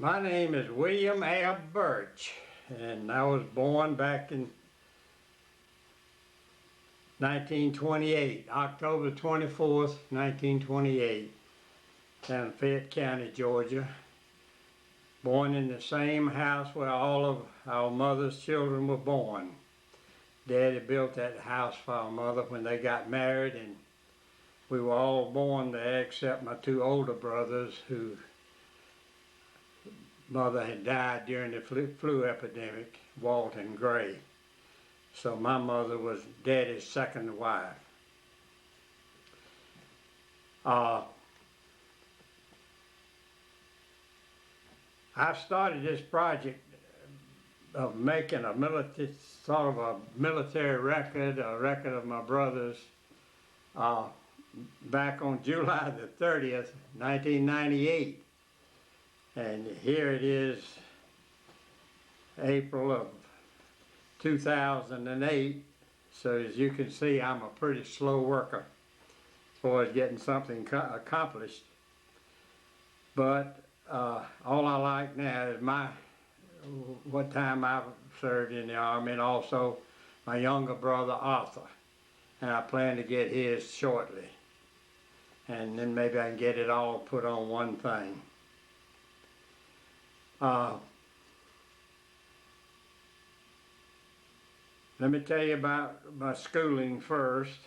My name is William A. Burch, and I was born back in 1928, October 24th, 1928, down in Fayette County, Georgia. Born in the same house where all of our mother's children were born. Daddy built that house for our mother when they got married, and we were all born there except my two older brothers, who mother had died during the flu epidemic, Walt and Gray. So my mother was Daddy's second wife. I started this project of making a military record, a record of my brothers, back on July the 30th, 1998. And here it is, April of 2008. So as you can see, I'm a pretty slow worker as far as getting something accomplished. But all I like now is what time I've served in the Army, and also my younger brother Arthur. And I plan to get his shortly. And then maybe I can get it all put on one thing. Let me tell you about my schooling first.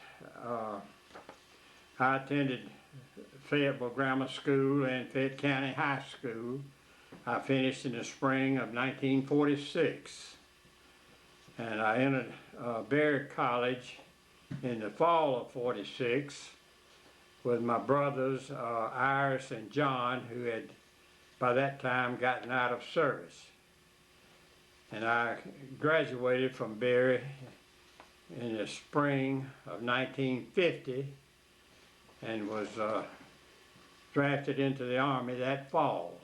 I attended Fayetteville Grammar School and Fayette County High School. I finished in the spring of 1946. And I entered Berry College in the fall of '46 with my brothers Iris and John, who had by that time gotten out of service. And I graduated from Berry in the spring of 1950 and was drafted into the Army that fall.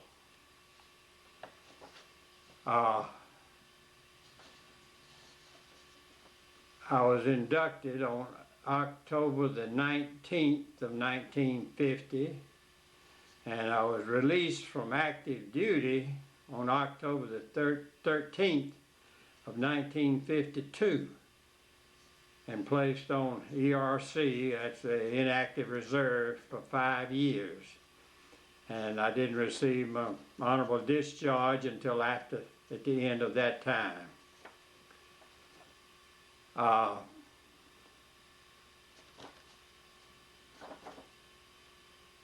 I was inducted on October the 19th of 1950, and I was released from active duty on October the 13th of 1952 and placed on ERC, that's the inactive reserve, for 5 years. And I didn't receive my honorable discharge until at the end of that time.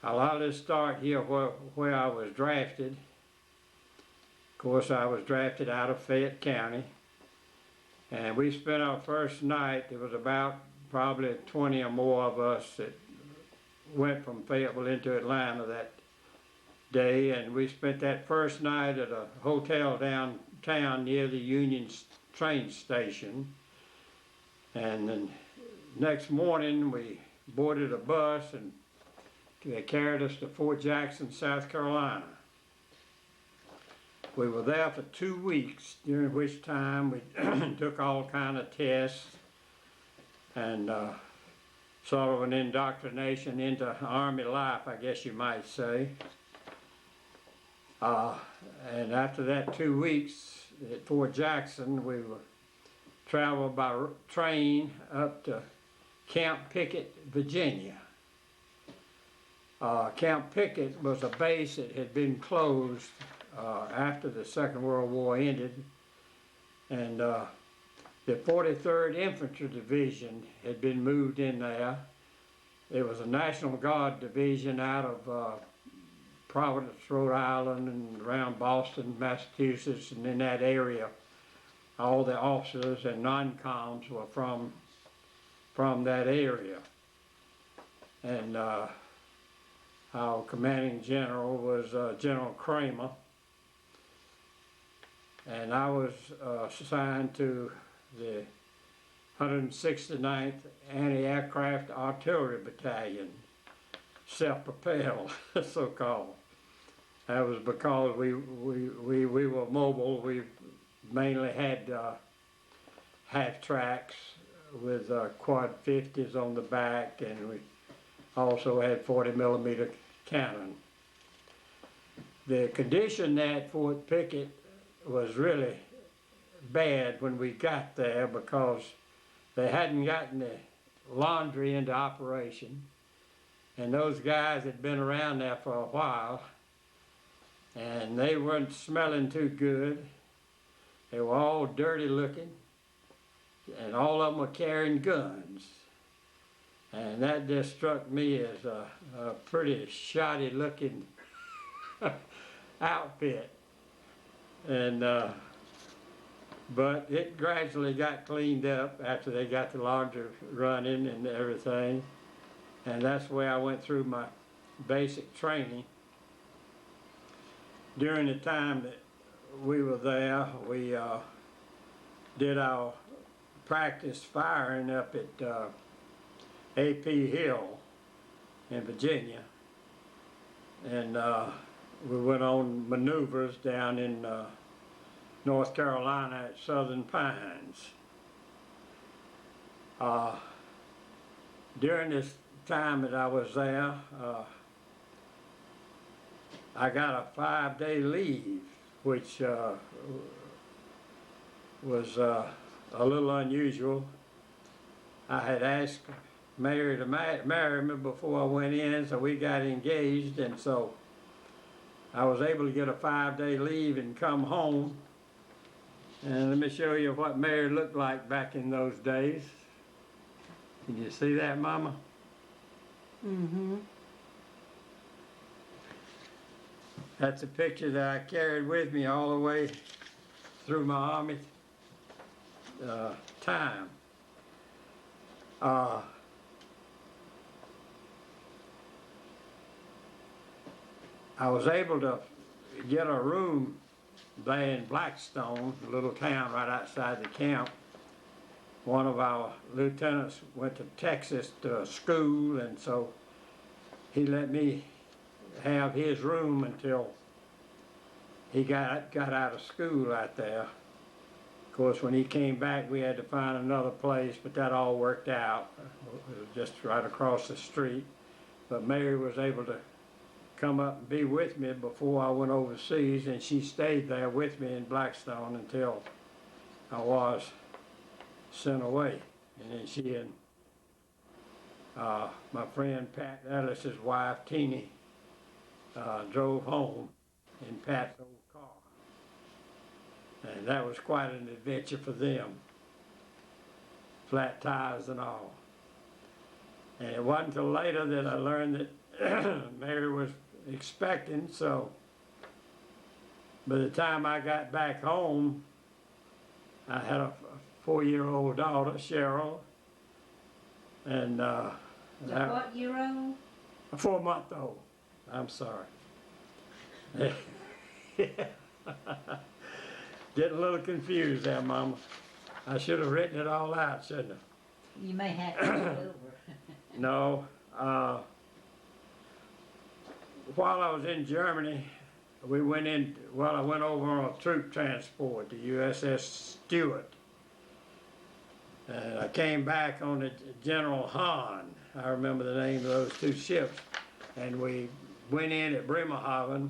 I'll just start here where I was drafted. Of course, I was drafted out of Fayette County, and we spent our first night. There was about probably 20 or more of us that went from Fayetteville into Atlanta that day, and we spent that first night at a hotel downtown near the Union train station. And then next morning we boarded a bus and they carried us to Fort Jackson, South Carolina. We were there for 2 weeks, during which time we took all kind of tests and sort of an indoctrination into Army life, I guess you might say. And after that 2 weeks at Fort Jackson, we were traveled by train up to Camp Pickett, Virginia. Camp Pickett was a base that had been closed after the Second World War ended, and the 43rd Infantry Division had been moved in there. It was a National Guard division out of Providence, Rhode Island, and around Boston, Massachusetts, and in that area. All the officers and non-coms were from that area. And our commanding general was General Kramer, and I was assigned to the 169th Anti-Aircraft Artillery Battalion, self-propelled, so-called. That was because we were mobile. We mainly had half tracks with quad 50s on the back, and we also had 40mm cannon. The condition at Fort Pickett was really bad when we got there because they hadn't gotten the laundry into operation, and those guys had been around there for a while, and they weren't smelling too good. They were all dirty looking, and all of them were carrying guns. And that just struck me as a pretty shoddy looking outfit. And but it gradually got cleaned up after they got the laundry running and everything. And that's the way I went through my basic training. During the time that we were there, we did our practice firing up at A.P. Hill in Virginia. And we went on maneuvers down in North Carolina at Southern Pines. During this time that I was there, I got a 5-day leave, which was a little unusual. I had asked Mary to marry me before I went in, so we got engaged, and so I was able to get a 5-day leave and come home. And let me show you what Mary looked like back in those days. Can you see that, Mama? Mm-hmm. That's a picture that I carried with me all the way through my Army time. I was able to get a room there in Blackstone, a little town right outside the camp. One of our lieutenants went to Texas to school, and so he let me have his room until he got out of school out there. Of course, when he came back, we had to find another place, but that all worked out. It was just right across the street. But Mary was able to come up and be with me before I went overseas, and she stayed there with me in Blackstone until I was sent away. And then she and my friend Pat Ellis's wife, Teeny, drove home in Pat's old car. And that was quite an adventure for them, flat tires and all. And it wasn't until later that I learned that Mary was expecting, so by the time I got back home, I had a 4-year-old daughter, Cheryl, and What year old? a 4-month-old. I'm sorry. Getting a little confused there, Mama. I should have written it all out, shouldn't I? You may have to do it over. No. While I was in Germany, I went over on a troop transport, the USS Stewart. And I came back on the General Hahn. I remember the name of those two ships. And we went in at Bremerhaven,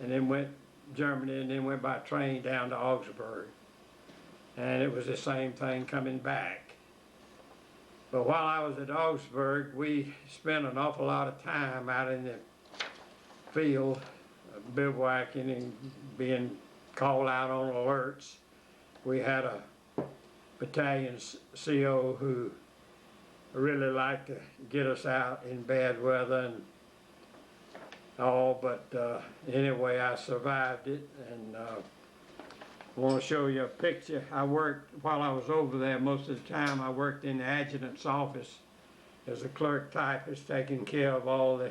and then went Germany, and then went by train down to Augsburg. And it was the same thing coming back. But while I was at Augsburg, we spent an awful lot of time out in the field, bivouacking and being called out on alerts. We had a battalion CO who really liked to get us out in bad weather and all, but anyway, I survived it. And I want to show you a picture. I worked, while I was over there, most of the time I worked in the adjutant's office as a clerk typist, taking care of all the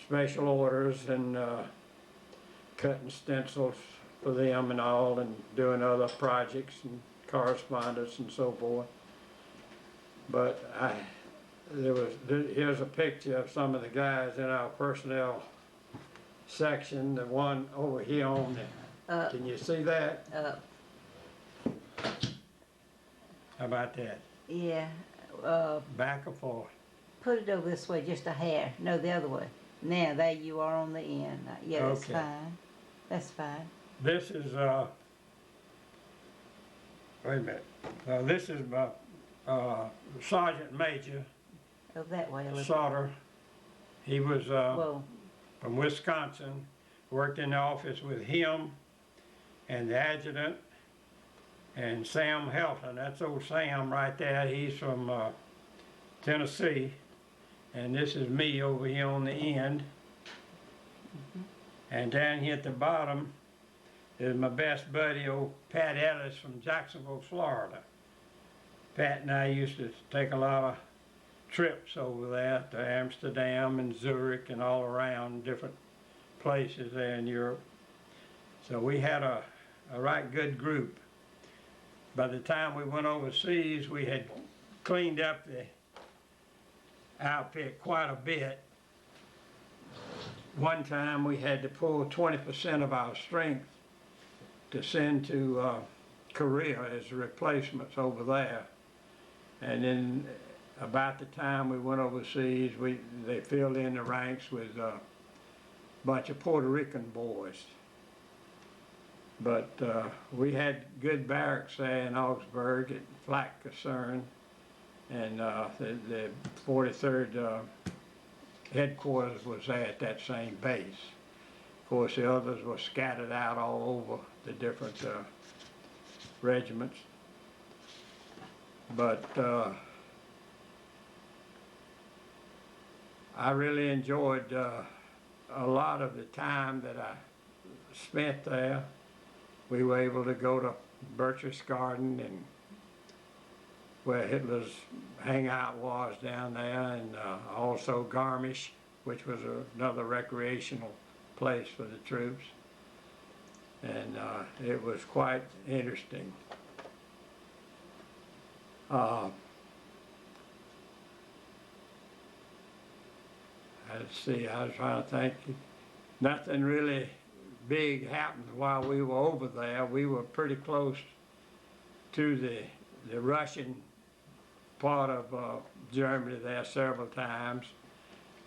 special orders and cutting stencils for them and all, and doing other projects and correspondence and so forth. But here's a picture of some of the guys in our personnel section, the one over here on the, can you see that? How about that? Yeah. Back or forth? Put it over this way, just a hair. No, the other way. Now, there you are on the end. Yeah, that's Okay. fine. That's fine. This is, wait a minute. This is my Sergeant Major Oh, that way a little. Sauter. He was Whoa. from Wisconsin, worked in the office with him and the adjutant and Sam Helton. That's old Sam right there. He's from Tennessee. And this is me over here on the end. And down here at the bottom is my best buddy, old Pat Ellis from Jacksonville, Florida. Pat and I used to take a lot of trips over there to Amsterdam and Zurich and all around different places there in Europe. So we had a right good group. By the time we went overseas, we had cleaned up the outfit quite a bit. One time we had to pull 20% of our strength to send to Korea as replacements over there. And then about the time we went overseas, they filled in the ranks with a bunch of Puerto Rican boys. But we had good barracks there in Augsburg at Flak Kaserne, and the 43rd headquarters was there at that same base. Of course, the others were scattered out all over the different regiments. But I really enjoyed a lot of the time that I spent there. We were able to go to Burch's Garden and where Hitler's hangout was down there, and also Garmisch, which was another recreational place for the troops. And it was quite interesting. Let's see, I was trying to think. Nothing really big happened while we were over there. We were pretty close to the Russian part of Germany there several times.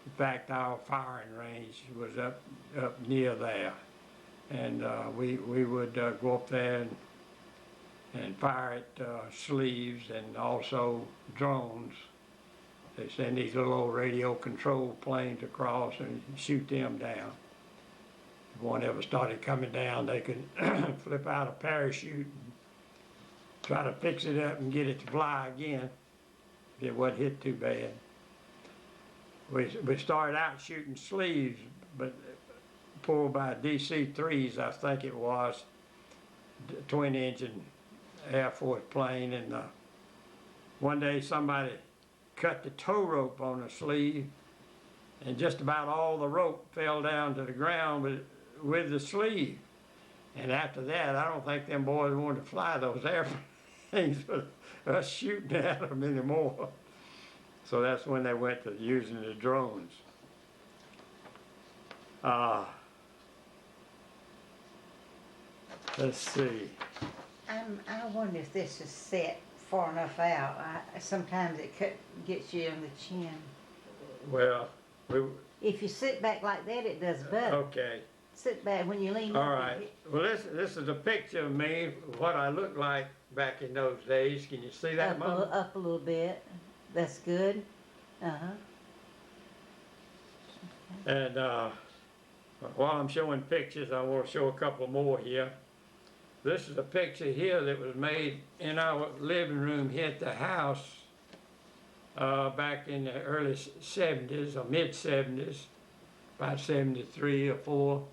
In fact, our firing range was up near there. And we would go up there and fire at sleeves and also drones. They send these little old radio controlled planes across and shoot them down. If one ever started coming down, they could flip out a parachute and try to fix it up and get it to fly again if it wasn't hit too bad. We started out shooting sleeves, but pulled by DC-3s, I think it was, twin-engine Air Force plane, and one day somebody cut the tow rope on the sleeve, and just about all the rope fell down to the ground with the sleeve. And after that, I don't think them boys wanted to fly those airplanes for us shooting at them anymore. So that's when they went to using the drones. Let's see. I wonder if this is set far enough out. Sometimes it gets you in the chin. Well, If you sit back like that, it does better. okay. Sit back when you lean All up. right. Well, this is a picture of me, what I looked like back in those days. Can you see that, Mama? Up a little bit. That's good. Uh-huh. And while I'm showing pictures, I want to show a couple more here. This is a picture here that was made in our living room here at the house back in the early 70s or mid 70s, about 73 or 4.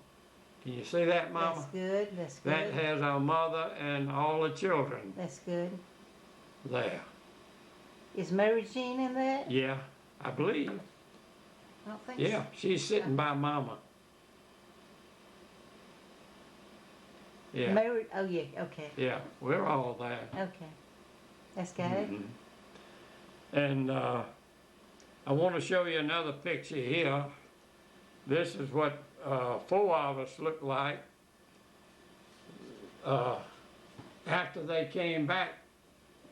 Can you see that, Mama? That's good. That's good. That has our mother and all the children That's good. there. Is Mary Jean in that? Yeah, I believe. I don't think Yeah, she's sitting by Mama. so. Yeah, Mary, oh yeah, okay. yeah, we're all there. Okay. That's good. Mhm. And I want to show you another picture here. This is what 4 of us looked like after they came back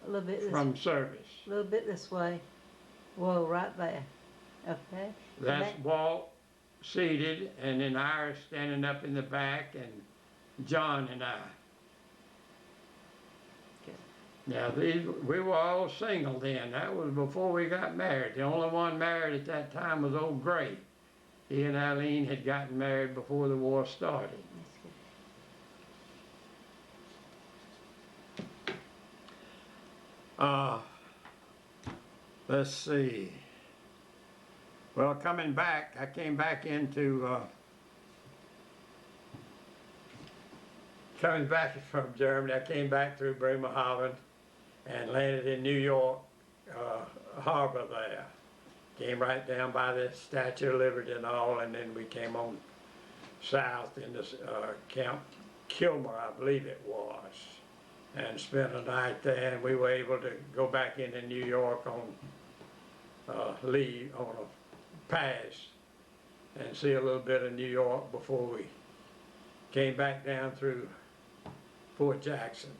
A little bit this from service. A little bit this way. Whoa, right there. Okay. That's Walt, seated, and then Iris standing up in the back, and John and I. Now, we were all single then. That was before we got married. The only one married at that time was old Gray. He and Eileen had gotten married before the war started. Let's see. Well, coming back, I came back coming back from Germany. I came back through Bremerhaven and landed in New York harbor there. Came right down by the Statue of Liberty and all, and then we came on south into Camp Kilmer, I believe it was, and spent a night there, and we were able to go back into New York on leave, on a pass, and see a little bit of New York before we came back down through Fort Jackson,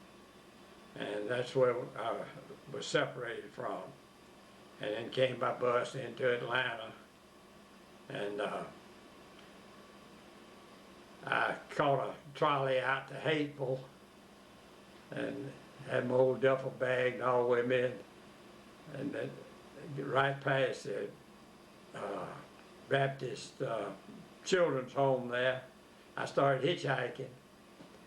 and that's where I was separated from, and then came by bus into Atlanta, and I caught a trolley out to Hateville and had my old duffel bag and all with me, and then right past the Baptist children's home there, I started hitchhiking,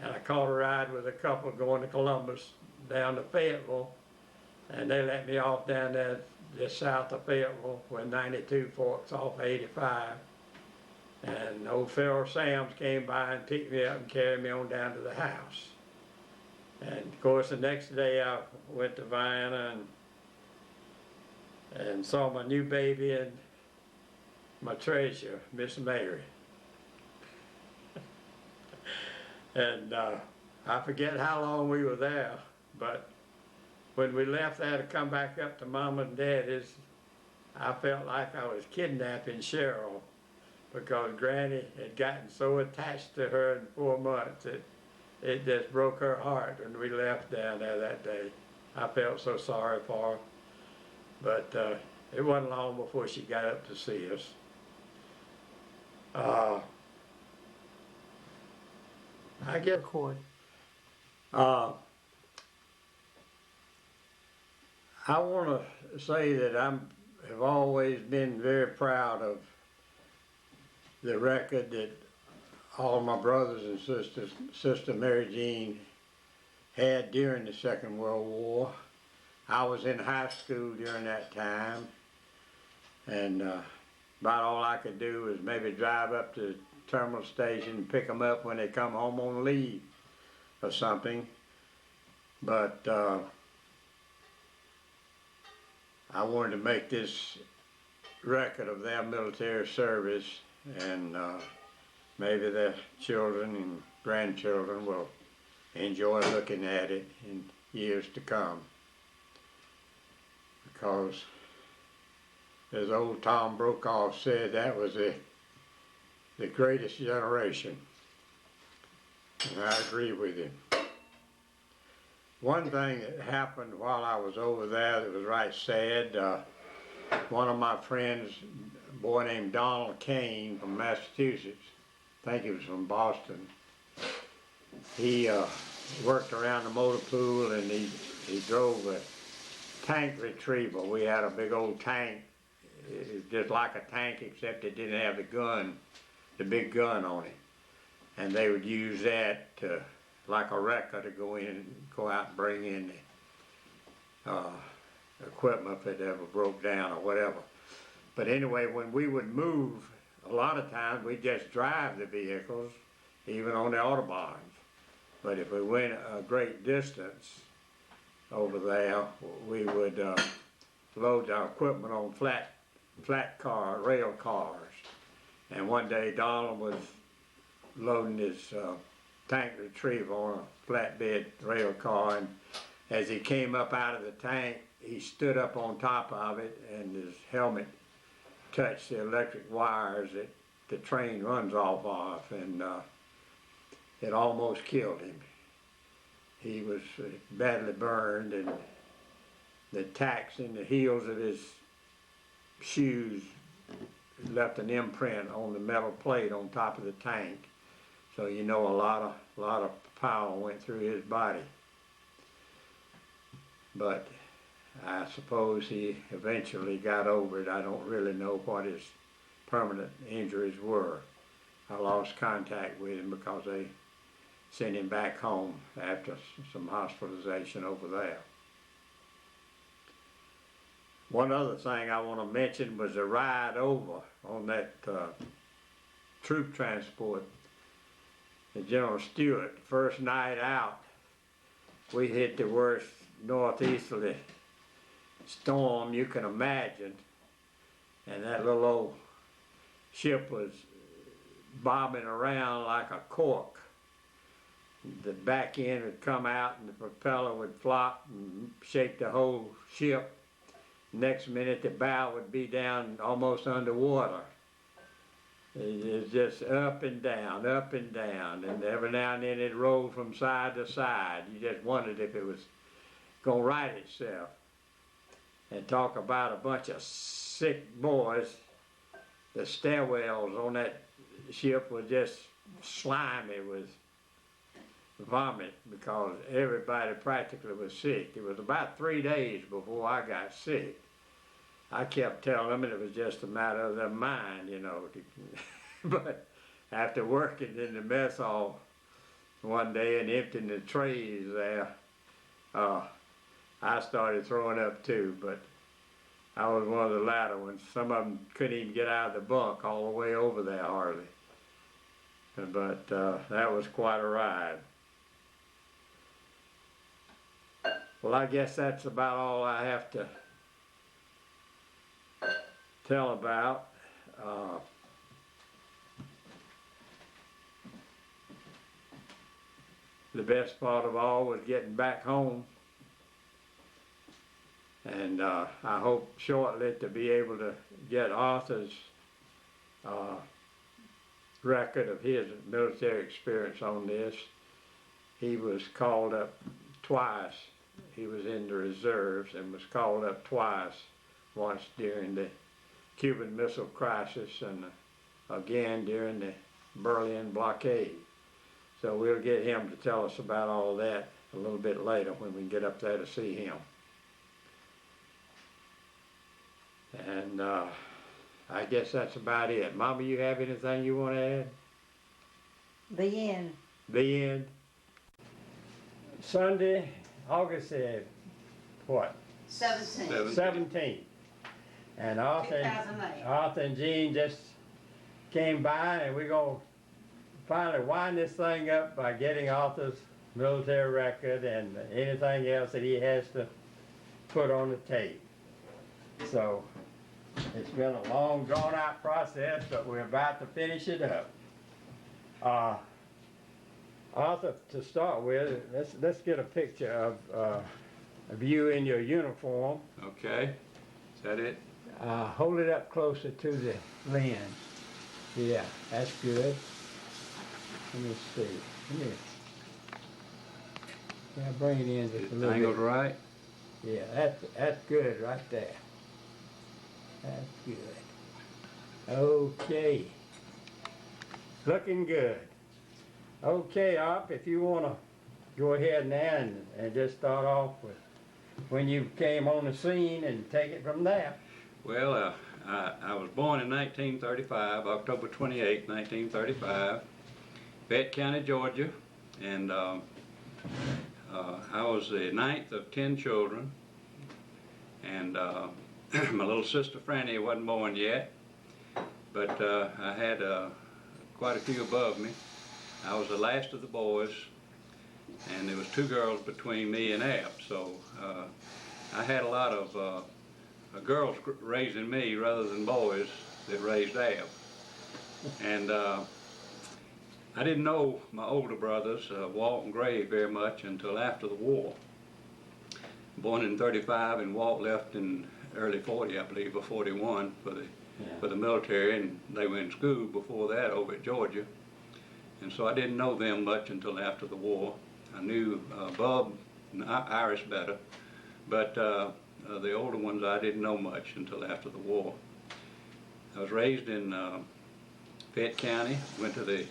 and I caught a ride with a couple going to Columbus down to Fayetteville, and they let me off down there just south of Fayetteville where 92 forks off 85. And old Pharaoh Sam's came by and picked me up and carried me on down to the house. And of course the next day I went to Vienna and saw my new baby and my treasure, Miss Mary. And I forget how long we were there, but when we left there to come back up to Mom and Daddy's, I felt like I was kidnapping Cheryl, because Granny had gotten so attached to her in 4 months that it just broke her heart when we left down there that day. I felt so sorry for her, but it wasn't long before she got up to see us. I get I want to say that have always been very proud of the record that all my brothers and sisters, Sister Mary Jean, had during the Second World War. I was in high school during that time, and about all I could do was maybe drive up to the terminal station and pick them up when they come home on leave or something. But I wanted to make this record of their military service, and maybe their children and grandchildren will enjoy looking at it in years to come. Because, as old Tom Brokaw said, that was the greatest generation. And I agree with him. One thing that happened while I was over there that was right sad, one of my friends, a boy named Donald Kane from Massachusetts, I think he was from Boston, he worked around the motor pool, and he drove a tank retrieval. We had a big old tank. It was just like a tank, except it didn't have the big gun on it. And they would use that to, like a wrecker, to go out and bring in the equipment if it ever broke down or whatever. But anyway, when we would move, a lot of times we'd just drive the vehicles, even on the Autobahns. But if we went a great distance over there, we would load our equipment on rail cars. And one day Donald was loading his tank retriever on a flatbed rail car, and as he came up out of the tank, he stood up on top of it, and his helmet touched the electric wires that the train runs off of, and it almost killed him. He was badly burned, and the tacks in the heels of his shoes left an imprint on the metal plate on top of the tank. So you know a lot of power went through his body. But I suppose he eventually got over it. I don't really know what his permanent injuries were. I lost contact with him because they sent him back home after some hospitalization over there. One other thing I want to mention was the ride over on that troop transport. The General Stewart, first night out, we hit the worst northeasterly storm you can imagine, and that little old ship was bobbing around like a cork. The back end would come out and the propeller would flop and shake the whole ship. Next minute the bow would be down almost underwater. It was just up and down, and every now and then it rolled from side to side. You just wondered if it was gonna right itself. And talk about a bunch of sick boys. The stairwells on that ship were just slimy with vomit because everybody practically was sick. It was about 3 days before I got sick. I kept telling them it was just a matter of their mind, you know. But after working in the mess hall one day and emptying the trays there, I started throwing up too, but I was one of the latter ones. Some of them couldn't even get out of the bunk all the way over there hardly. But that was quite a ride. Well, I guess that's about all I have to tell about. The best part of all was getting back home. And I hope shortly to be able to get Arthur's record of his military experience on this. He was called up twice. He was in the reserves and was called up twice, once during the Cuban Missile Crisis and again during the Berlin blockade. So we'll get him to tell us about all that a little bit later when we get up there to see him. And I guess that's about it. Mama, you have anything you want to add? The end. The end. Sunday, August what? 17. 17th. And Arthur 2008. And Jean just came by, and we're going to finally wind this thing up by getting Arthur's military record and anything else that he has to put on the tape. So it's been a long, drawn-out process, but we're about to finish it up. Arthur, to start with, let's get a picture of you in your uniform. Okay, is that it? Hold it up closer to the lens. Yeah, that's good. Let me see. Yeah, bring it in just a little Angled bit. right? Yeah, that's good right there. That's good. Okay. Looking good. Okay, Op, if you want to go ahead now and just start off with when you came on the scene and take it from there. Well, I was born in 1935, October 28, 1935, Fayette County, Georgia, and I was the 9th of 10 children, and my little sister Franny wasn't born yet, but I had quite a few above me. I was the last of the boys, and there was 2 girls between me and Ab, so I had a lot of girls raising me rather than boys that raised Ab. And I didn't know my older brothers, Walt and Gray, very much until after the war. Born in 35, and Walt left in early 40, I believe, or 41 for the military, and they went in school before that over at Georgia. And so I didn't know them much until after the war. I knew Bub and Iris better, but the older ones I didn't know much until after the war. I was raised in Fayette County, went to the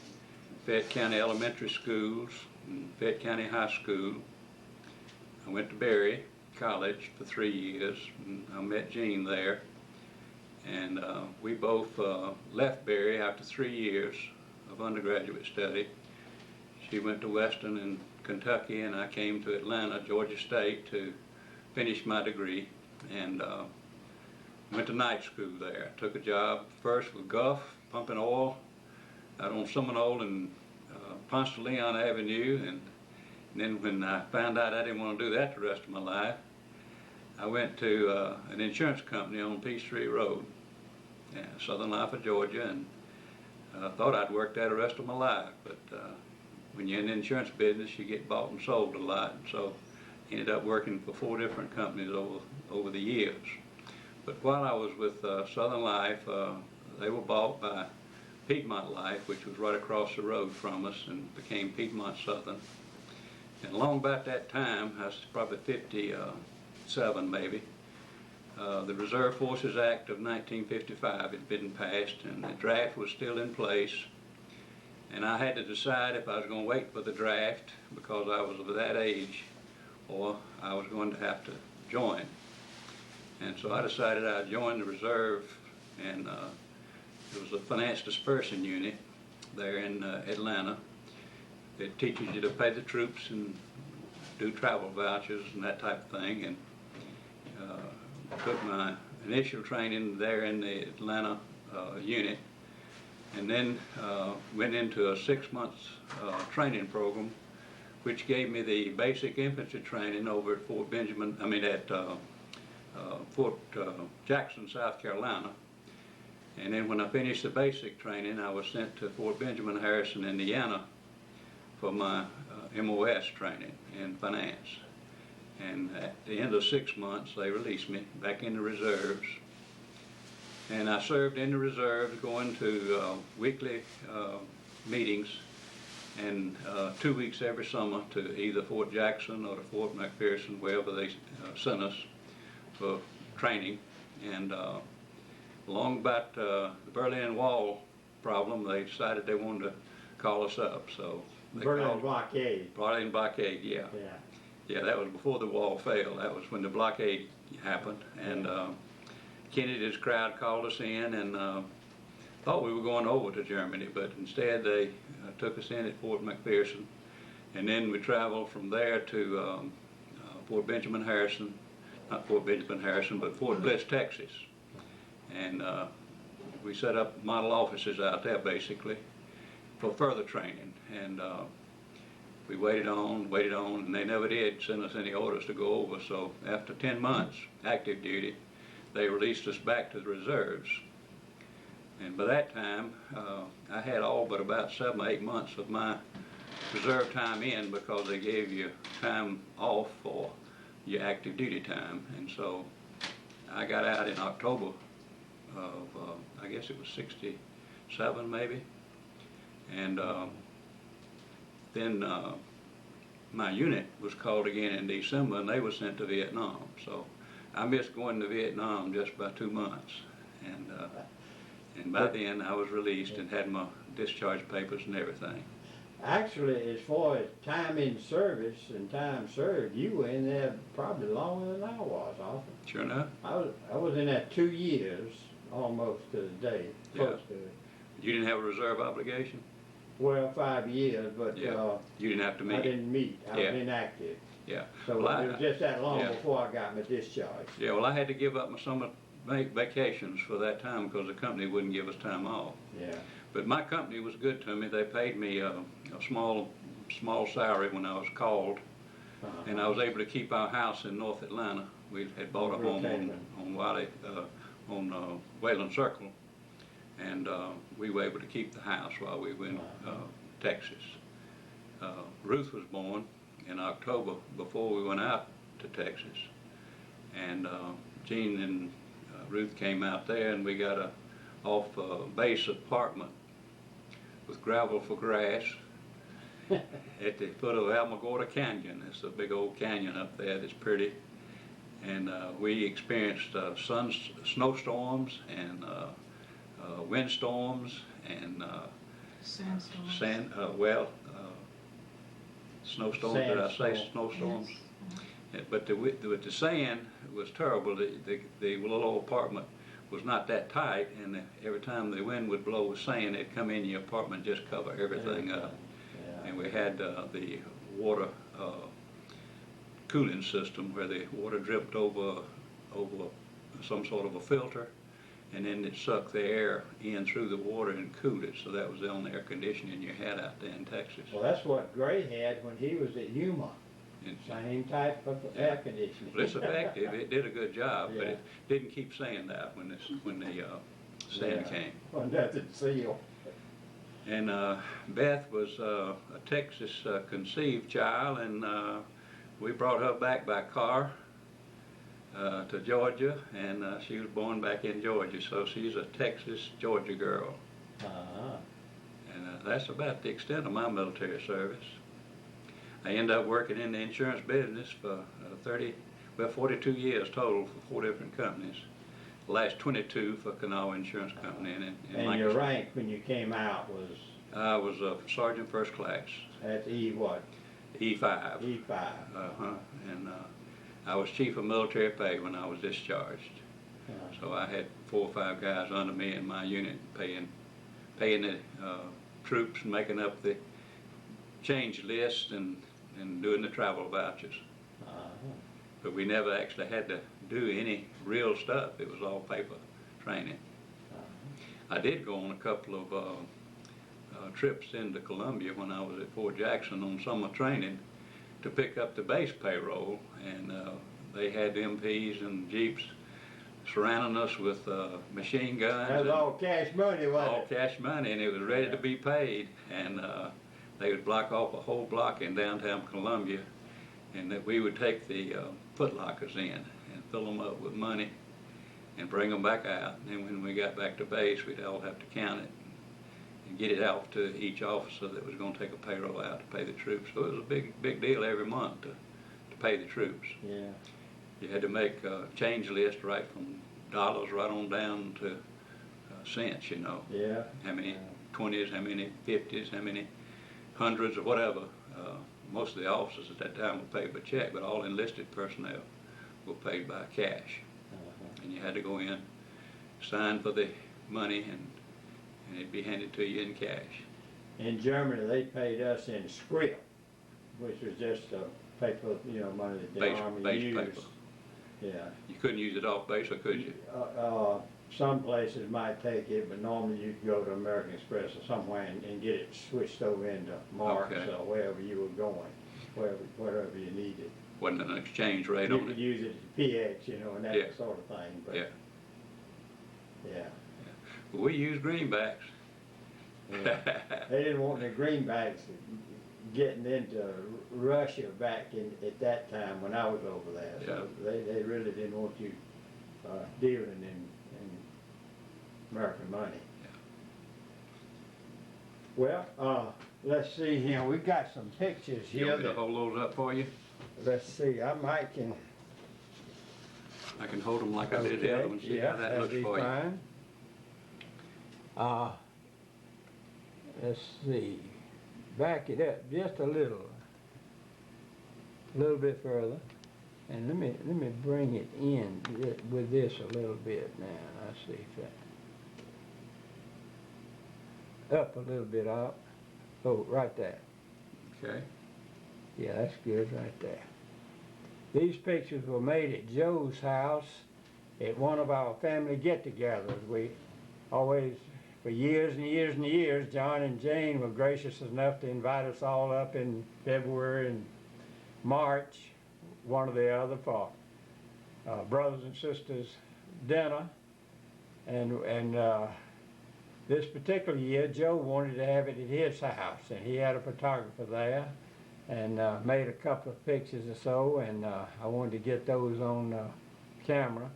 Fayette County Elementary Schools and Fayette County High School. I went to Berry College for 3 years, and I met Jean there. And we both left Berry after 3 years of undergraduate study. She went to Western in Kentucky, and I came to Atlanta, Georgia State, to finish my degree, and went to night school there. Took a job first with Guff, pumping oil out on Seminole and Ponce de Leon Avenue, and then when I found out I didn't want to do that the rest of my life, I went to an insurance company on Peachtree Road, Southern Life of Georgia, and thought I'd work there the rest of my life. But when you're in the insurance business, you get bought and sold a lot, and so ended up working for 4 different companies over the years. But while I was with Southern Life, they were bought by Piedmont Life, which was right across the road from us, and became Piedmont Southern. And along about that time, I was probably 57 maybe, the Reserve Forces Act of 1955 had been passed, and the draft was still in place. And I had to decide if I was going to wait for the draft because I was of that age, or I was going to have to join. And so I decided I'd join the reserve, and it was a finance dispersing unit there in Atlanta. It teaches you to pay the troops and do travel vouchers and that type of thing. And took my initial training there in the Atlanta unit, and then went into a 6-month training program, which gave me the basic infantry training over at Fort Jackson, South Carolina. And then when I finished the basic training, I was sent to Fort Benjamin Harrison, Indiana for my MOS training in finance. And at the end of 6 months, they released me back in the reserves. And I served in the reserves, going to weekly meetings, and 2 weeks every summer to either Fort Jackson or to Fort McPherson, wherever they sent us for training. And along about the Berlin Wall problem, they decided they wanted to call us up. So they Berlin blockade. Berlin blockade, yeah. Yeah, that was before the wall fell. That was when the blockade happened. And Kennedy's crowd called us in and thought we were going over to Germany, but instead they took us in at Fort McPherson. And then we traveled from there to Fort Benjamin Harrison, not Fort Benjamin Harrison, but Fort Bliss, Texas. And we set up model offices out there basically for further training. And we waited on, and they never did send us any orders to go over. So after 10 months active duty, they released us back to the reserves. And by that time, I had all but about 7 or 8 months of my reserve time in, because they gave you time off for your active duty time. And so I got out in October of, I guess it was 67 maybe. And then my unit was called again in December, and they were sent to Vietnam. So I missed going to Vietnam just by 2 months. And by then I was released and had my discharge papers and everything. Actually, as far as time in service and time served, you were in there probably longer than I was, Arthur. Sure enough? I was in there 2 years, almost to the day, close to it. You didn't have a reserve obligation? Well, 5 years, but you didn't have to meet. I didn't meet. I was inactive. Yeah. So well, it was just that long before I got my discharge. Yeah, well, I had to give up my summer vacations for that time because the company wouldn't give us time off. Yeah. But my company was good to me. They paid me a small salary when I was called, and I was able to keep our house in North Atlanta. We had bought a home on Wayland Circle, and we were able to keep the house while we were in Texas. Ruth was born in October before we went out to Texas, and Jean and Ruth came out there, and we got a off-base apartment with gravel for grass at the foot of Alamogordo Canyon. It's a big old canyon up there that's pretty. And we experienced snowstorms and windstorms and Sandstorms. snowstorms, did I say Sandstorm. snowstorms? Yes. But with the sand was terrible. The little old apartment was not that tight, and every time the wind would blow with sand, it'd come in your apartment, just cover everything up. Yeah. And we had the water cooling system where the water dripped over some sort of a filter, and then it sucked the air in through the water and cooled it. So that was the only air conditioning you had out there in Texas. Well, that's what Gray had when he was at Yuma. And- Same type of air conditioning. Well, it's effective. It did a good job, but Yeah. it didn't keep saying that when the sand Yeah. came. Well, nothing seal. And Beth was a Texas conceived child, and we brought her back by car to Georgia, and she was born back in Georgia, so she's a Texas, Georgia girl. Uh-huh. And that's about the extent of my military service. I ended up working in the insurance business for 42 years total for 4 different companies. The last 22 for Kanawha Insurance Company. And And your rank when you came out was I was a sergeant first class, at E what? E5. E5. Uh-huh. And I was chief of military pay when I was discharged. So I had 4 or 5 guys under me in my unit paying the troops and making up the change list and doing the travel vouchers. Uh-huh. But we never actually had to do any real stuff. It was all paper training. I did go on a couple of trips into Columbia when I was at Fort Jackson on summer training to pick up the base payroll, and they had MPs and Jeeps surrounding us with machine guns. That was and all cash money, wasn't all it? cash money, and it was ready to be paid. And they would block off a whole block in downtown Columbia, and that we would take the foot lockers in and fill them up with money and bring them back out. And then when we got back to base, we'd all have to count it and get it out to each officer that was going to take a payroll out to pay the troops. So it was a big deal every month to pay the troops. Yeah. You had to make a change list right from dollars right on down to cents, you know. Yeah. How many 20s, how many 50s, how many hundreds or whatever. Most of the officers at that time were paid by check, but all enlisted personnel were paid by cash. Uh-huh. And you had to go in, sign for the money, and it'd be handed to you in cash. In Germany, they paid us in script, which was just a paper, money that the Base Army used. paper. Yeah. You couldn't use it off base, or could you? Some places might take it, but normally you could go to American Express or somewhere and get it switched over into marks Okay. or wherever you were going, wherever you needed. Wasn't an exchange rate You on could it. use it as PX, and that Yeah. sort of thing. But Yeah. Yeah. Well, we used greenbacks. Yeah. They didn't want the greenbacks getting into Russia back at that time when I was over there. So they really didn't want you dealing in American money. Yeah. Well, let's see here. We've got some pictures You here. want me to hold those up for you? Let's see. I might can. I can hold them like I did the other one, see how that that'd looks be for you. fine. Let's see. Back it up just a little bit further, and let me bring it in with this a little bit now. Let's see if that up a little bit up. Oh, right there. Okay. Yeah, that's good right there. These pictures were made at Joe's house at one of our family get-togethers. We always, for years and years and years, John and Jane were gracious enough to invite us all up in February and March, one or the other, for brothers and sisters dinner. And this particular year, Joe wanted to have it at his house, and he had a photographer there, and made a couple of pictures or so, and I wanted to get those on camera.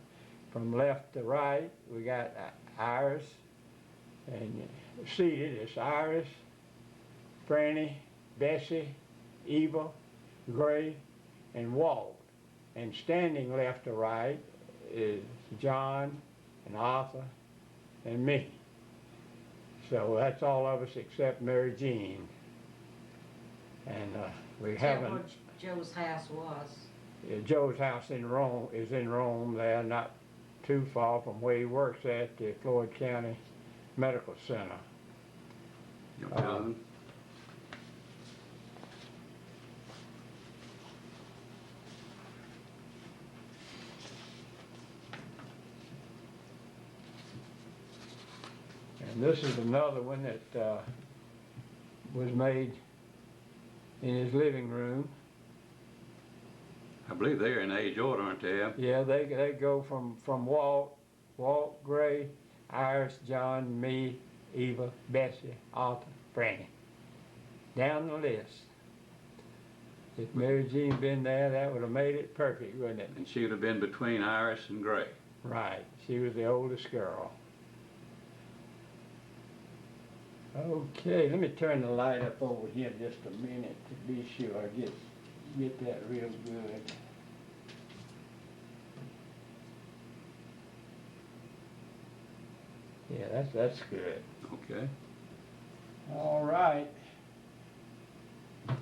From left to right, we got Iris, and seated, it's Iris, Franny, Bessie, Eva, Gray, and Walt. And standing left to right is John and Arthur and me. So that's all of us except Mary Jean. And we Tell haven't, where Joe's house was. Joe's house in Rome is in Rome there, not too far from where he works at the Floyd County Medical Center. You'll tell them. And this is another one that was made in his living room. I believe they're in age order, aren't they? Yeah, they go from Walt, Gray, Iris, John, me, Eva, Bessie, Arthur, Franny. Down the list. If Mary Jean been there, that would have made it perfect, wouldn't it? And she would have been between Iris and Gray. Right. She was the oldest girl. Okay, let me turn the light up over here just a minute to be sure I get that real good. Yeah, that's good. Okay. All right. Well,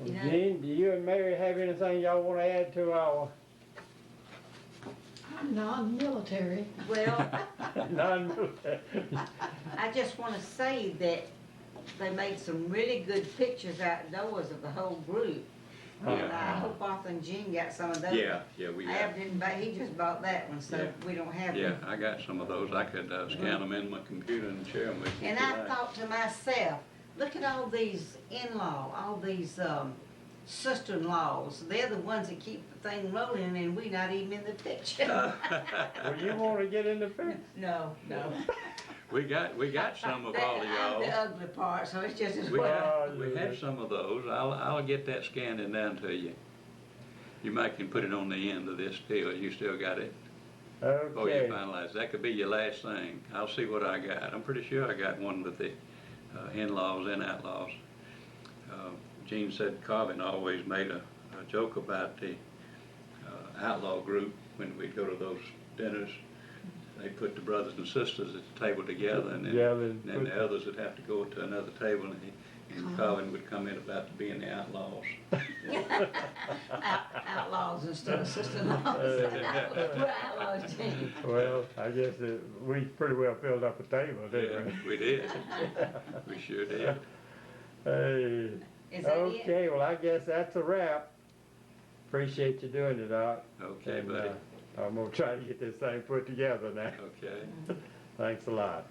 You know- Jean, do you and Mary have anything y'all want to add to our I'm non-military. Well, non-military? I just wanna say that they made some really good pictures outdoors of the whole group. And I hope Arthur and Jean got some of those. Yeah, we got. Ab didn't buy, he just bought that one, so Yeah. we don't have Yeah, them. I got some of those. I could scan them in my computer and share them with you. And if you I like. thought to myself, look at all these in-law, all these sister-in-laws. They're the ones that keep the thing rolling and we not even in the picture. Well, you want to get in the picture? No. We got some of all of I'm the y'all. ugly part, so it's just as We well. have some of those. I'll get that scanned and down to you. You might can put it on the end of this deal. You still got it before you Okay. finalize. That could be your last thing. I'll see what I got. I'm pretty sure I got one with the in-laws and outlaws. Gene said Carvin always made a joke about the outlaw group when we'd go to those dinners. They put the brothers and sisters at the table together, and Yeah, then the others would have to go to another table, and Carvin would come in about being the outlaws. Outlaws instead of sister-in-laws. We're outlaws, Jean. Well, I guess we pretty well filled up a table, didn't Yeah, we did. We sure did. we? Hey. Is that it? Okay, well, I guess that's a wrap. Appreciate you doing it, Doc. Okay, And, buddy. I'm gonna try to get this thing put together now. Okay. Thanks a lot.